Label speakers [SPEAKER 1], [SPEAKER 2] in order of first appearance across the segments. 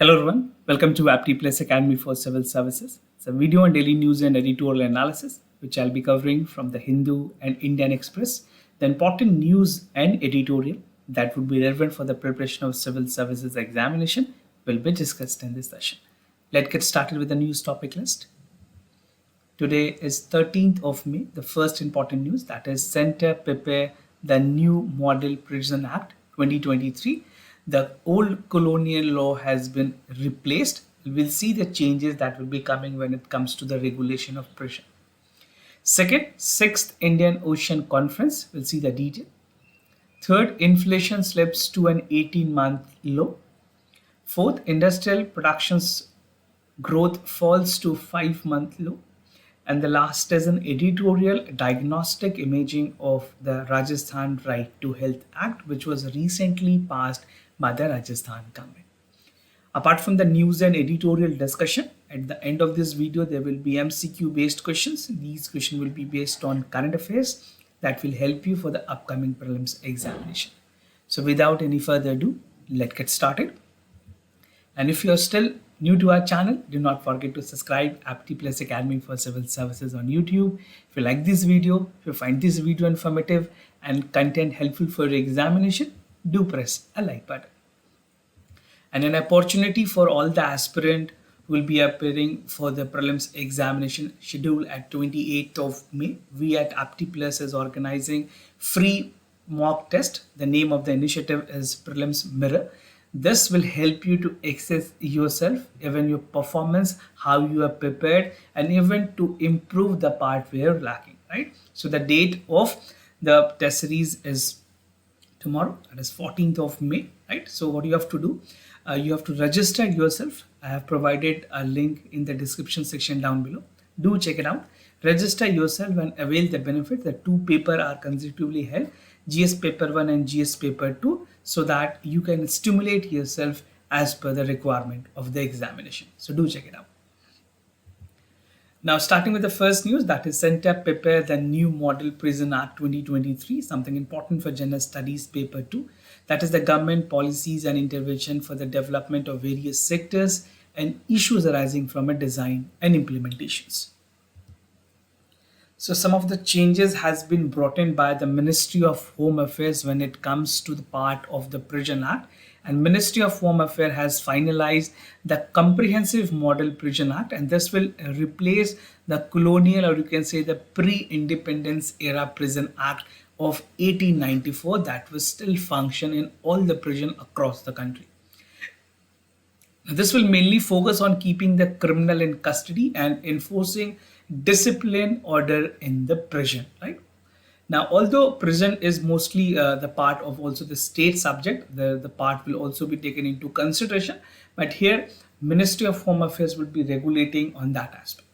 [SPEAKER 1] Hello everyone, welcome to Apti Plus Academy for Civil Services. It's a video on daily news and editorial analysis, which I'll be covering from the Hindu and Indian Express, the important news and editorial that would be relevant for the preparation of civil services examination will be discussed in this session. Let's get started with the news topic list. Today is 13th of May, the first important news that is Center prepare the new Model Prison Act 2023. The old colonial law has been replaced. We'll see the changes that will be coming when it comes to the regulation of prison. Second, 6th Indian Ocean Conference. We'll see the detail. Third, inflation slips to an 18-month low. Fourth, industrial production's growth falls to 5-month low. And the last is an editorial diagnostic imaging of the Rajasthan Right to Health Act, which was recently passed by the Rajasthan government. Apart from the news and editorial discussion, at the end of this video, there will be MCQ based questions. These questions will be based on current affairs that will help you for the upcoming prelims examination. So without any further ado, let's get started. And if you're still new to our channel, do not forget to subscribe Apti Plus Academy for Civil Services on YouTube. If you like this video, if you find this video informative and content helpful for your examination, do press a like button. And an opportunity for all the aspirant who will be appearing for the prelims examination schedule at 28th of May. We at Apti Plus is organizing free mock test. The name of the initiative is Prelims Mirror. This will help you to assess yourself, even your performance, how you are prepared, and even to improve the part where you're lacking, right? So the date of the test series is tomorrow, that is 14th of May, right? So what you have to do, you have to register yourself. I have provided a link in the description section down below. Do check it out. Register yourself and avail the benefit. The two papers are consecutively held, GS paper 1 and GS paper 2, so that you can stimulate yourself as per the requirement of the examination. So do check it out. Now, starting with the first news, that is Center prepare the new Model Prison Act 2023, something important for General Studies paper 2. That is the government policies and intervention for the development of various sectors and issues arising from a design and implementations. So some of the changes has been brought in by the Ministry of Home Affairs when it comes to the part of the Prison Act, and Ministry of Home Affairs has finalized the Comprehensive Model Prison Act, and this will replace the colonial, or you can say the pre-independence era Prison Act of 1894 that will still function in all the prison across the country. This will mainly focus on keeping the criminal in custody and enforcing discipline order in the prison, right? Now, although prison is mostly the part of also the state subject, the part will also be taken into consideration, but here Ministry of Home Affairs will be regulating on that aspect.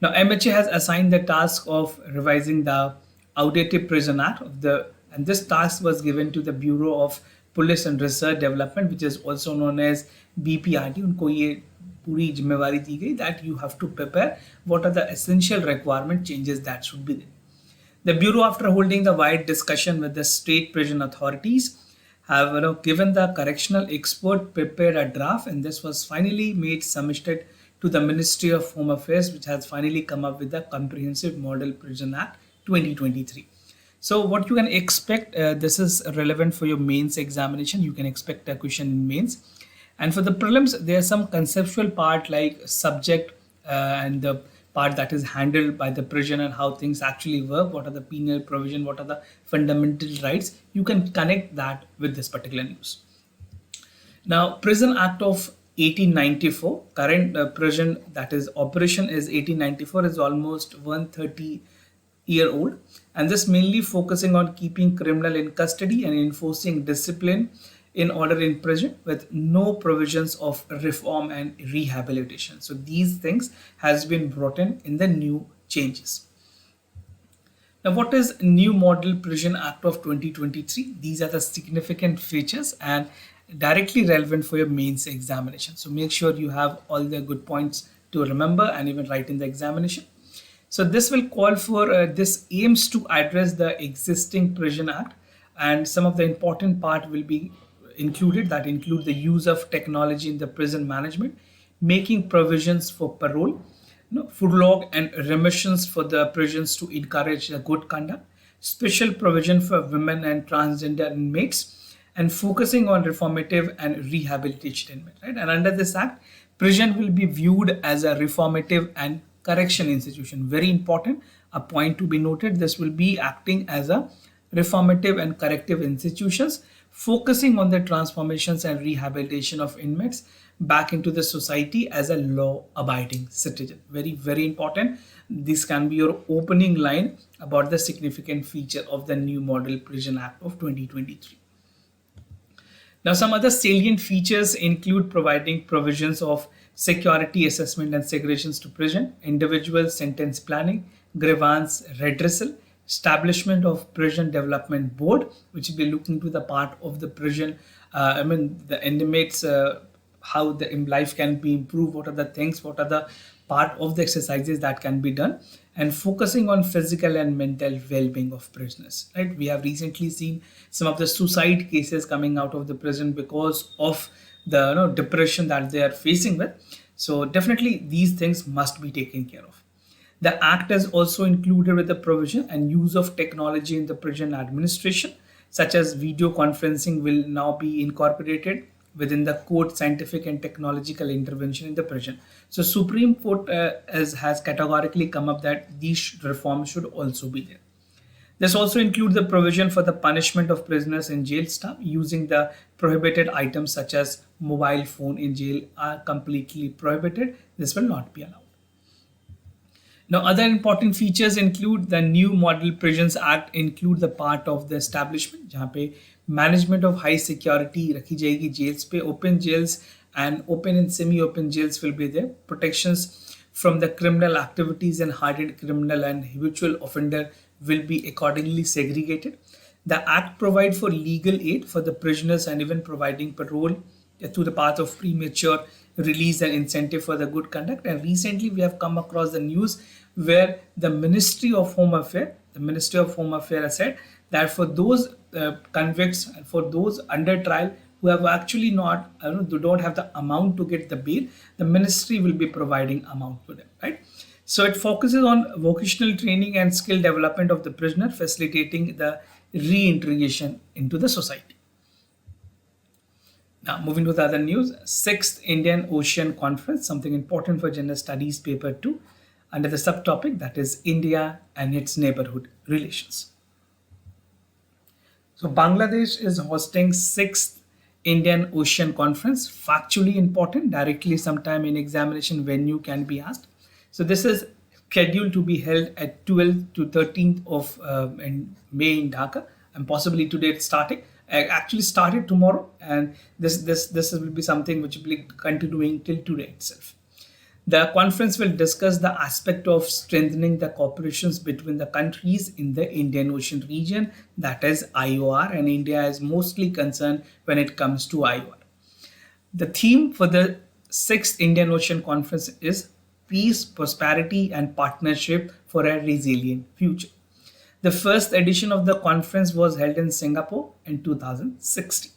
[SPEAKER 1] Now, MHA has assigned the task of revising the outdated Prison Act and this task was given to the Bureau of Police and Research Development, which is also known as BPRD. उनको ये पूरी जिम्मेवारी दी गई that you have to prepare what are the essential requirement changes that should be there. The Bureau, after holding the wide discussion with the state prison authorities, have given the correctional expert prepared a draft, and this was finally made submitted to the Ministry of Home Affairs, which has finally come up with the Comprehensive Model Prison Act 2023. So what you can expect, this is relevant for your mains examination. You can expect a question in mains. And for the prelims, there's some conceptual part like subject and the part that is handled by the prison and how things actually work. What are the penal provision? What are the fundamental rights? You can connect that with this particular news. Now, Prison Act of 1894, current prison that is operation is 1894, is almost 130-year-old, and this mainly focusing on keeping criminal in custody and enforcing discipline in order in prison with no provisions of reform and rehabilitation. So these things has been brought in the new changes. Now, what is New Model Prison Act of 2023? These are the significant features and directly relevant for your mains examination. So make sure you have all the good points to remember and even write in the examination. So this will call for, this aims to address the existing Prison Act, and some of the important part will be included that include the use of technology in the prison management, making provisions for parole, furlough and remissions for the prisons to encourage the good conduct, special provision for women and transgender inmates, and focusing on reformative and rehabilitation inmates. Right? And under this act, prison will be viewed as a reformative and correction institution. Very important, a point to be noted. This will be acting as a reformative and corrective institutions, focusing on the transformations and rehabilitation of inmates back into the society as a law-abiding citizen. Very, very important. This can be your opening line about the significant feature of the new Model Prison Act of 2023. Now, some other salient features include providing provisions of security assessment and segregations to prison, individual sentence planning, grievance redressal, establishment of prison development board, which will be looking to the part of the prison, the inmates, how the life can be improved, what are the things, what are the part of the exercises that can be done, and focusing on physical and mental well-being of prisoners. Right, we have recently seen some of the suicide cases coming out of the prison because of the depression that they are facing with. So definitely these things must be taken care of. The act is also included with the provision and use of technology in the prison administration, such as video conferencing will now be incorporated within the court scientific and technological intervention in the prison. So Supreme Court has categorically come up that these reforms should also be there. This also includes the provision for the punishment of prisoners in jail staff using the prohibited items such as mobile phone in jail are completely prohibited. This will not be allowed. Now, other important features include the new Model Prisons Act include the part of the establishment जहाँ पे management of high security रखी जाएगी jails पे, open jails and open and semi-open jails will be there. Protections from the criminal activities and hardened criminal and habitual offender will be accordingly segregated. The Act provides for legal aid for the prisoners and even providing parole to the path of premature release and incentive for the good conduct. And recently we have come across the news where the Ministry of Home Affairs has said that for those convicts and for those under trial who have actually not, who don't have the amount to get the bail, the ministry will be providing amount to them, right? So it focuses on vocational training and skill development of the prisoner, facilitating the reintegration into the society. Now, moving to the other news, 6th Indian Ocean Conference, something important for General Studies Paper 2, under the subtopic that is India and its neighborhood relations. So, Bangladesh is hosting 6th Indian Ocean Conference, factually important, directly sometime in examination venue can be asked. So, this is scheduled to be held at 12th to 13th of May in Dhaka, and possibly today it's starting. Actually started tomorrow, and this will be something which will be continuing till today itself. The conference will discuss the aspect of strengthening the cooperations between the countries in the Indian Ocean region, that is IOR, and India is mostly concerned when it comes to IOR. The theme for the 6th Indian Ocean Conference is Peace, Prosperity and Partnership for a Resilient Future. The first edition of the conference was held in Singapore in 2016.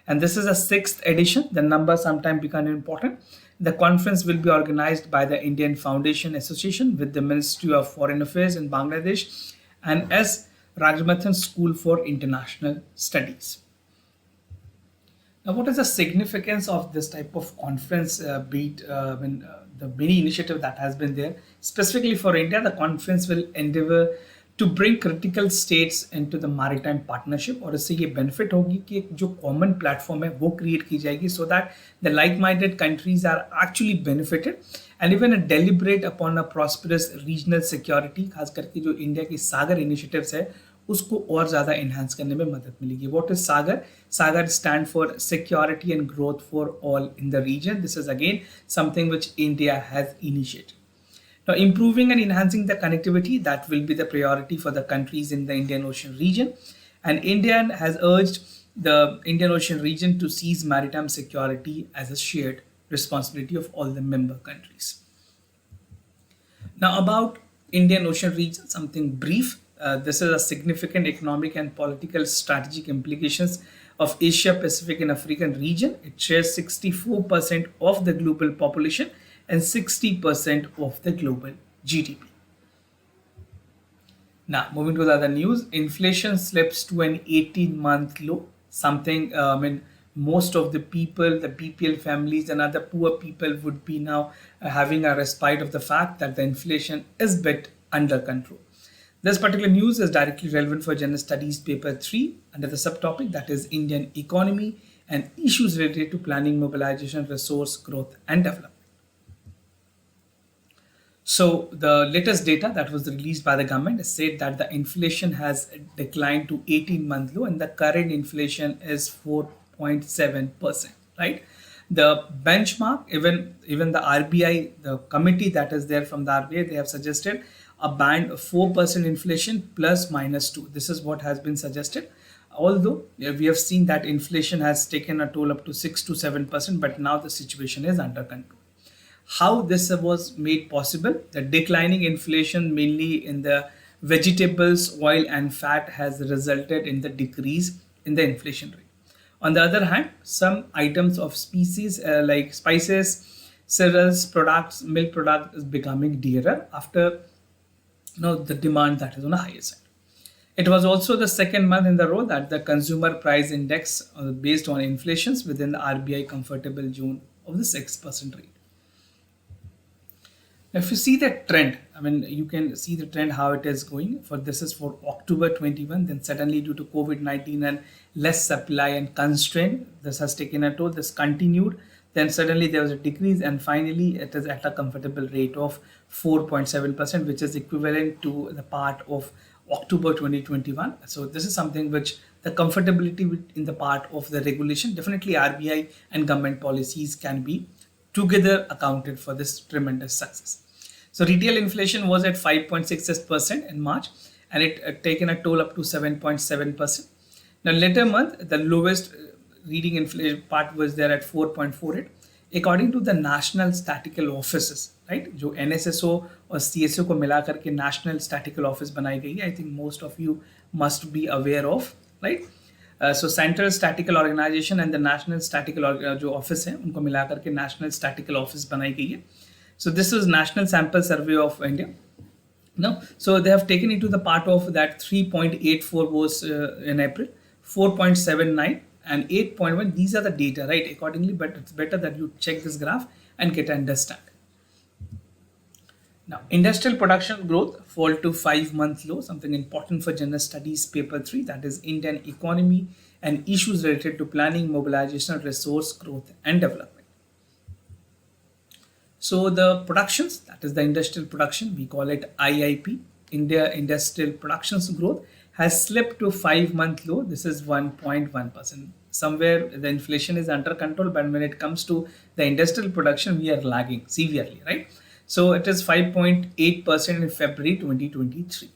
[SPEAKER 1] And this is a 6th edition. The number sometimes become important. The conference will be organized by the Indian Foundation Association with the Ministry of Foreign Affairs in Bangladesh and S. Rajamathan School for International Studies. Now, what is the significance of this type of conference, the many initiative that has been there? Specifically for India, the conference will endeavor to bring critical states into the maritime partnership, और इससे ये benefit होगी कि एक जो common platform है वो create की जाएगी so that the like-minded countries are actually benefited and even a deliberate upon a prosperous regional security, खास करके जो इंडिया की सागर initiatives है उसको और ज़्यादा enhance करने में मदद मिलेगी. What is Sagar? Sagar stand for security and growth for all in the region. This is again something which India has initiated. Now, improving and enhancing the connectivity, that will be the priority for the countries in the Indian Ocean region. And India has urged the Indian Ocean region to seize maritime security as a shared responsibility of all the member countries. Now, about Indian Ocean region, something brief. this is a significant economic and political strategic implications of Asia Pacific and African region. It shares 64% of the global population and 60% of the global GDP. Now, moving to the other news, inflation slips to an 18-month low. Something, most of the people, the BPL families and other poor people would be now having a respite of the fact that the inflation is bit under control. This particular news is directly relevant for General Studies Paper 3 under the subtopic that is Indian Economy and Issues Related to Planning, Mobilization, Resource Growth and Development. So the latest data that was released by the government said that the inflation has declined to 18-month low and the current inflation is 4.7%, right? The benchmark, even the RBI, the committee that is there from the RBI, they have suggested a band of 4% inflation plus minus 2. This is what has been suggested. Although we have seen that inflation has taken a toll up to 6 to 7%, but now the situation is under control. How this was made possible? The declining inflation mainly in the vegetables, oil and fat has resulted in the decrease in the inflation rate. On the other hand, some items of species like spices, cereals, products, milk products is becoming dearer after the demand that is on the higher side. It was also the second month in the row that the consumer price index based on inflations within the RBI comfortable zone of the 6% rate. If you see the trend, you can see the trend how it is going. For this is for October 21. Then suddenly due to COVID-19 and less supply and constraint, this has taken a toll. This continued. Then suddenly there was a decrease, and finally it is at a comfortable rate of 4.7%, which is equivalent to the part of October 2021. So this is something which the comfortability in the part of the regulation, definitely RBI and government policies can be together accounted for this tremendous success. So retail inflation was at 5.66% in March, and it had taken a toll up to 7.7%. Now later month, the lowest reading inflation part was there at 4.48. According to the National Statistical Offices, right? जो NSSO और CSO को मिलाकर के National Statistical Office बनाई गई है. I think most of you must be aware of, right? So Central Statistical Organization and the National Statistical जो office है उनको मिलाकर के National Statistical Office बनाई गई है. So this is National Sample Survey of India. No, so they have taken into the part of that 3.84 was in April, 4.79 and 8.1. These are the data, right? Accordingly, but it's better that you check this graph and get an understanding. Now, industrial production growth fall to 5-month low, something important for General Studies Paper 3, that is Indian Economy and Issues Related to Planning, Mobilization, Resource Growth and Development. So the productions, that is the industrial production, we call it IIP, India Industrial Productions Growth, has slipped to 5-month low. This is 1.1%. Somewhere the inflation is under control, but when it comes to the industrial production, we are lagging severely, right? So it is 5.8% in February 2023.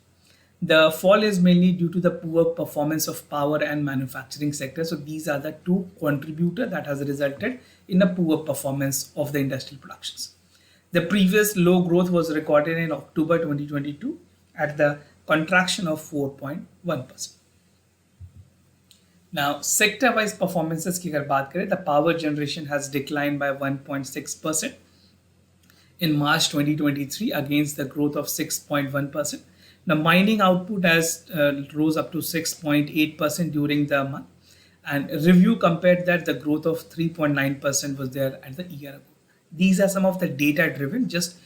[SPEAKER 1] The fall is mainly due to the poor performance of power and manufacturing sector. So these are the two contributors that has resulted in a poor performance of the industrial productions. The previous low growth was recorded in October 2022 at the contraction of 4.1%. Now, sector-wise performances की अगर बात करें, the power generation has declined by 1.6% in March 2023 against the growth of 6.1%. The mining output has rose up to 6.8% during the month, and review compared that the growth of 3.9% was there at the year ago. These are some of the data driven. Just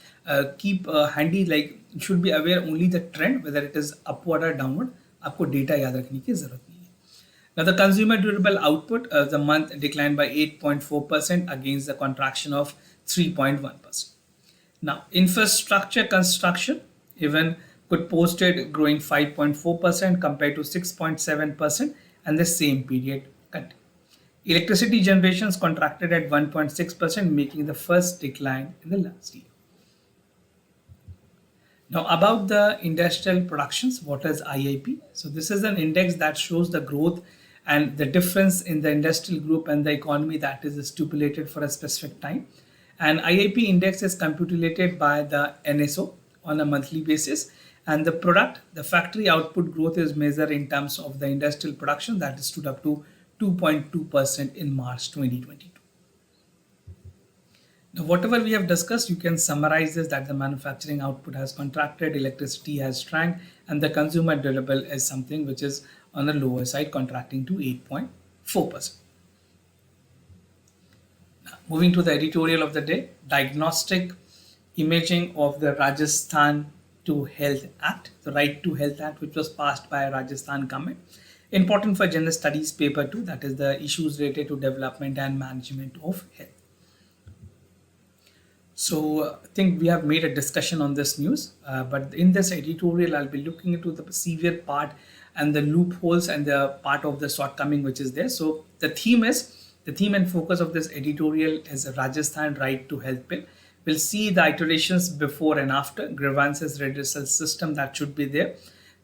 [SPEAKER 1] keep handy, like you should be aware only the trend, whether it is upward or downward. आपको data याद रखने की जरूरत नहीं है. Now the consumer durable output the month declined by 8.4% against the contraction of 3.1%. Now infrastructure construction even could posted growing 5.4% compared to 6.7% and the same period continued. Electricity generations contracted at 1.6%, making the first decline in the last year. Now about the industrial productions, what is IIP? So this is an index that shows the growth and the difference in the industrial group and the economy that is stipulated for a specific time. And IIP index is computed by the NSO on a monthly basis, And the product, the factory output growth is measured in terms of the industrial production that stood up to 2.2% in March 2022. Now, whatever we have discussed, you can summarize this that the manufacturing output has contracted, electricity has shrank, and the consumer durable is something which is on the lower side, contracting to 8.4%. Moving to the editorial of the day, diagnostic imaging of the Rajasthan to Health Act, the Right to Health Act, which was passed by Rajasthan government. Important for General Studies paper 2, that is the issues related to development and management of health. So I think we have made a discussion on this news, but in this editorial, I'll be looking into the severe part and the loopholes and the part of the shortcoming which is there. So the theme and focus of this editorial is Rajasthan Right to Health Bill. We'll see the iterations before and after, grievances redressal system that should be there,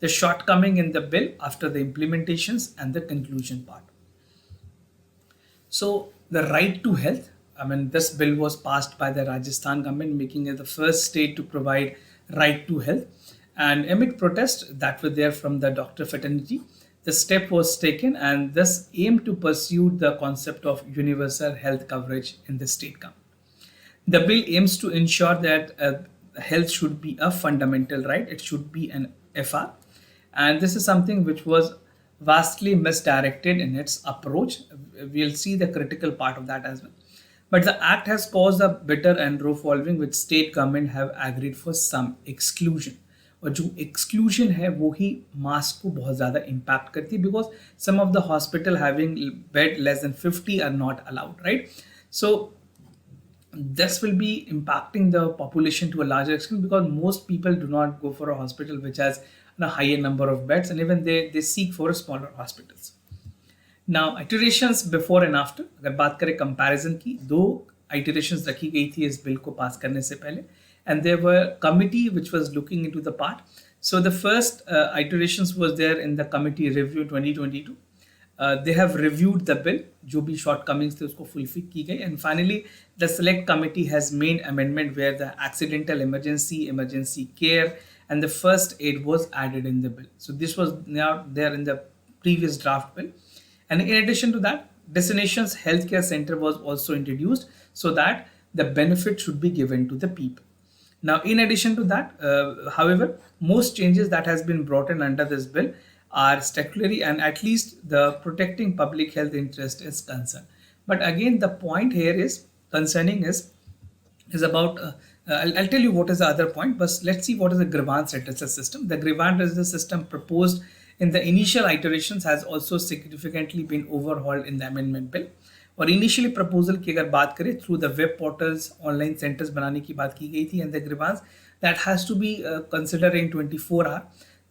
[SPEAKER 1] the shortcoming in the bill after the implementations, and the conclusion part. So the right to health, this bill was passed by the Rajasthan government, making it the first state to provide right to health. And amid protests that were there from the doctor fraternity, the step was taken, and this aimed to pursue the concept of universal health coverage in the state government. The bill aims to ensure that health should be a fundamental right. It should be an FR. And this is something which was vastly misdirected in its approach. We'll see the critical part of that as well. But the act has caused a bitter and row following, which state government have agreed for some exclusion. और जो exclusion है वो ही mass को बहुत ज़्यादा impact करती है, because some of the hospital having bed less than 50 are not allowed, right? So this will be impacting the population to a larger extent, because most people do not go for a hospital which has a higher number of beds, and even they seek for smaller hospitals. Now iterations before and after, अगर बात करें comparison की, 2 iterations रखी गई थी इस bill को पास करने से पहले, and there were committee which was looking into the part. So the first iterations was there in the committee review 2022. They have reviewed the bill, जो भी shortcomings थे उसको fulfill की गई, and finally the select committee has made amendment where the accidental emergency care and the first aid was added in the bill. So this was now there in the previous draft bill. And in addition to that, destinations healthcare center was also introduced so that the benefit should be given to the people. Now, in addition to that, however, most changes that has been brought in under this bill are statutory, and at least the protecting public health interest is concerned. But again, the point here is concerning is about, I'll tell you what is the other point, but let's see what is the grievance redressal system. The grievance redressal system proposed in the initial iterations has also significantly been overhauled in the amendment bill. और initially proposal की अगर बात करें, through the web portals online centres बनाने की बात की गई थी, and the grievance that has to be consider in 24 hour.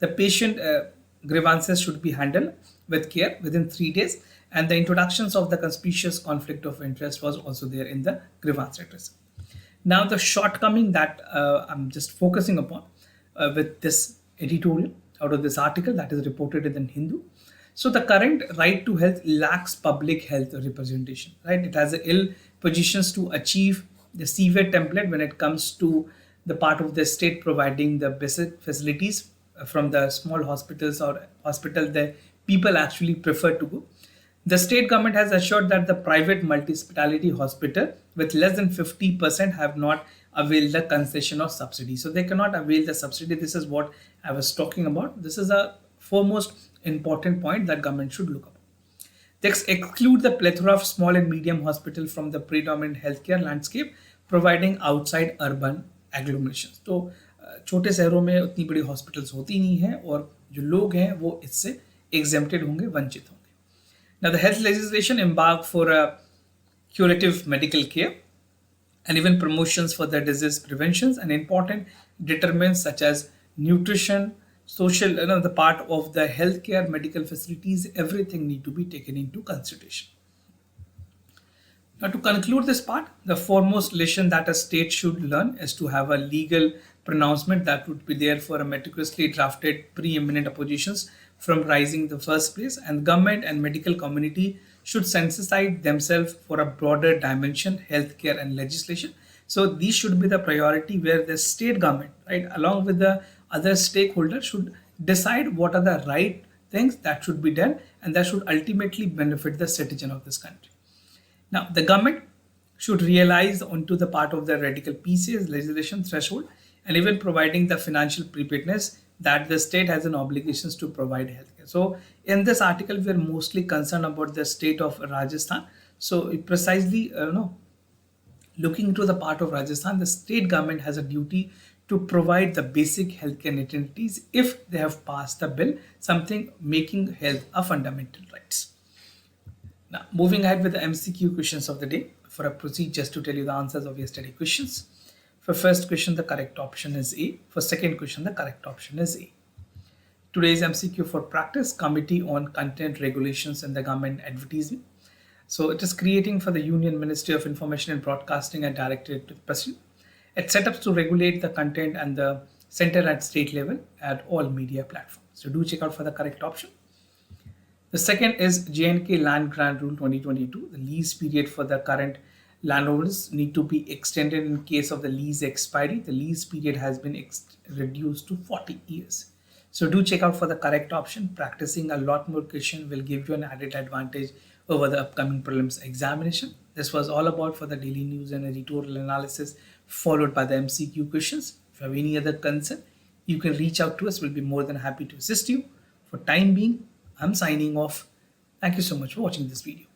[SPEAKER 1] The patient grievances should be handled with care within 3 days, and the introductions of the conspicuous conflict of interest was also there in the grievance redressal. Now the shortcoming that I'm just focusing upon with this editorial out of this article that is reported in the Hindu. So the current right to health lacks public health representation, right? It has ill positions to achieve the severe template when it comes to the part of the state providing the basic facilities from the small hospitals or hospital that people actually prefer to go. The state government has assured that the private multi-speciality hospital with less than 50% have not availed the concession or subsidy. So they cannot avail the subsidy. This is what I was talking about. This is a foremost important point that government should look up. They exclude the plethora of small and medium hospitals from the predominant healthcare landscape, providing outside urban agglomerations. तो छोटे शहरों में उतनी बड़ी hospitals होती नहीं है, और जो लोग हैं वो इससे exempted होंगे, वंचित होंगे. Now the health legislation embarked for a curative medical care and even promotions for the disease preventions and important determinants such as nutrition, social, the part of the healthcare, medical facilities, everything need to be taken into consideration. Now to conclude this part, the foremost lesson that a state should learn is to have a legal pronouncement that would be there for a meticulously drafted preeminent oppositions from rising in the first place, and government and medical community should sensitize themselves for a broader dimension, healthcare and legislation. So these should be the priority where the state government, right, along with the other stakeholders should decide what are the right things that should be done and that should ultimately benefit the citizen of this country. Now, the government should realize onto the part of the radical PCS legislation threshold and even providing the financial preparedness that the state has an obligations to provide healthcare. So in this article, we are mostly concerned about the state of Rajasthan. So it precisely, looking into the part of Rajasthan, the state government has a duty to provide the basic healthcare necessities if they have passed the bill, something making health a fundamental right. Now, moving ahead with the MCQ questions of the day. For I proceed just to tell you the answers of yesterday questions. For first question, the correct option is A. For second question, the correct option is A. Today's MCQ for practice, Committee on Content Regulations in the Government Advertisement. So it is creating for the Union Ministry of Information and Broadcasting and Directorate to the President. It set up to regulate the content and the center at state level at all media platforms. So do check out for the correct option. The second is J&K Land Grant Rule 2022. The lease period for the current landowners need to be extended in case of the lease expiry. The lease period has been reduced to 40 years. So do check out for the correct option. Practicing a lot more question will give you an added advantage over the upcoming prelims examination. This was all about for the daily news and editorial analysis followed by the MCQ questions. If you have any other concern, you can reach out to us. We'll be more than happy to assist you. For time being, I'm signing off. Thank you so much for watching this video.